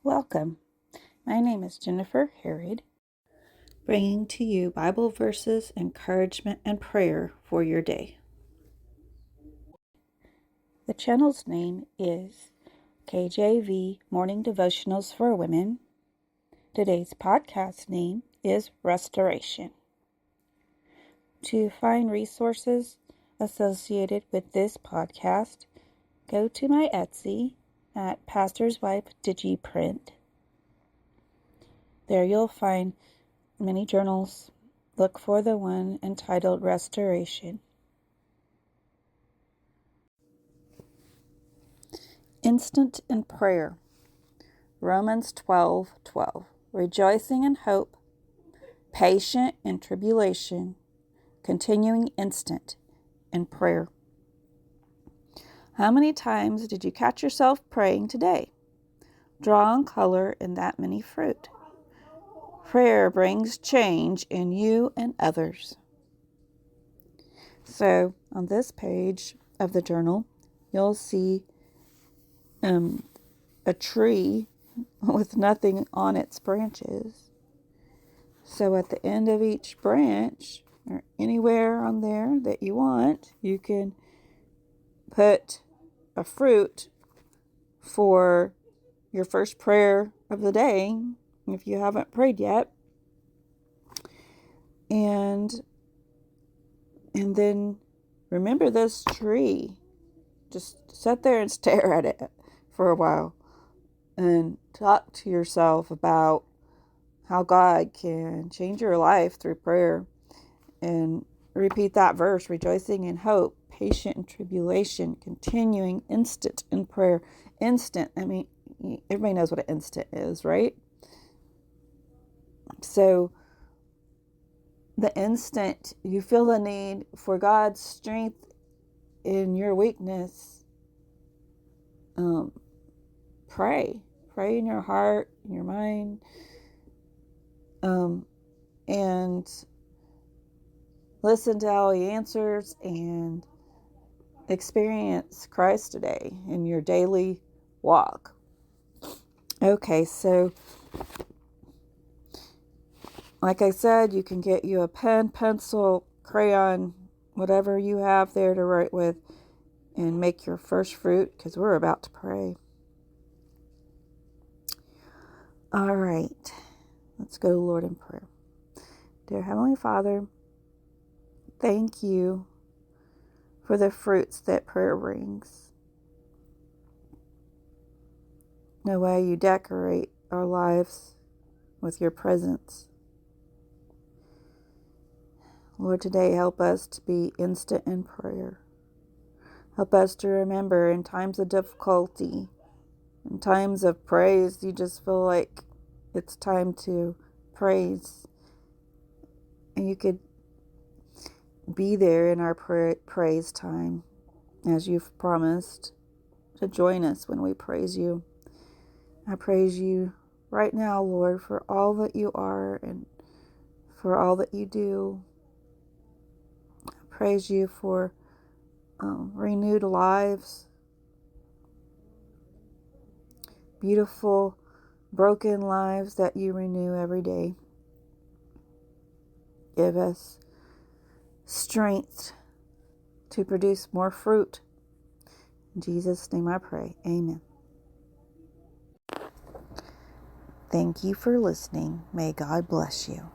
Welcome. My name is Jennifer Harrod, bringing to you Bible verses, encouragement, and prayer for your day. The channel's name is KJV Morning Devotionals for Women. Today's podcast name is Restoration. To find resources associated with this podcast, go to my Etsy at Pastor's Wife Digiprint. There you'll find many journals. Look for the one entitled Restoration. Instant in prayer. Romans 12:12. Rejoicing in hope, patient in tribulation, continuing instant in prayer. How many times did you catch yourself praying today? Draw on color in that many fruit. Prayer brings change in you and others. So on this page of the journal, you'll see a tree with nothing on its branches. So at the end of each branch, or anywhere on there that you want, you can put a fruit for your first prayer of the day, if you haven't prayed yet. And then remember this tree. Just sit there and stare at it for a while and talk to yourself about how God can change your life through prayer. And repeat that verse, rejoicing in hope, patient in tribulation, continuing instant in prayer. Instant, everybody knows what an instant is, right? So the instant you feel the need for God's strength in your weakness, pray in your heart, in your mind, and listen to how he answers and experience Christ today in your daily walk. Okay, so like I said, you can get you a pen, pencil, crayon, whatever you have there to write with, and make your first fruit, because we're about to pray. All right, let's go to the Lord in prayer. Dear Heavenly Father, thank you for the fruits that prayer brings. The way you decorate our lives with your presence. Lord, today help us to be instant in prayer. Help us to remember in times of difficulty, in times of praise, you just feel like it's time to praise. And you could be there in our praise time, as you've promised to join us when we praise you. I praise you right now, Lord, for all that you are and for all that you do. I praise you for renewed lives, beautiful, broken lives that you renew every day. Give us strength to produce more fruit. In Jesus' name I pray. Amen. Thank you for listening. May God bless you.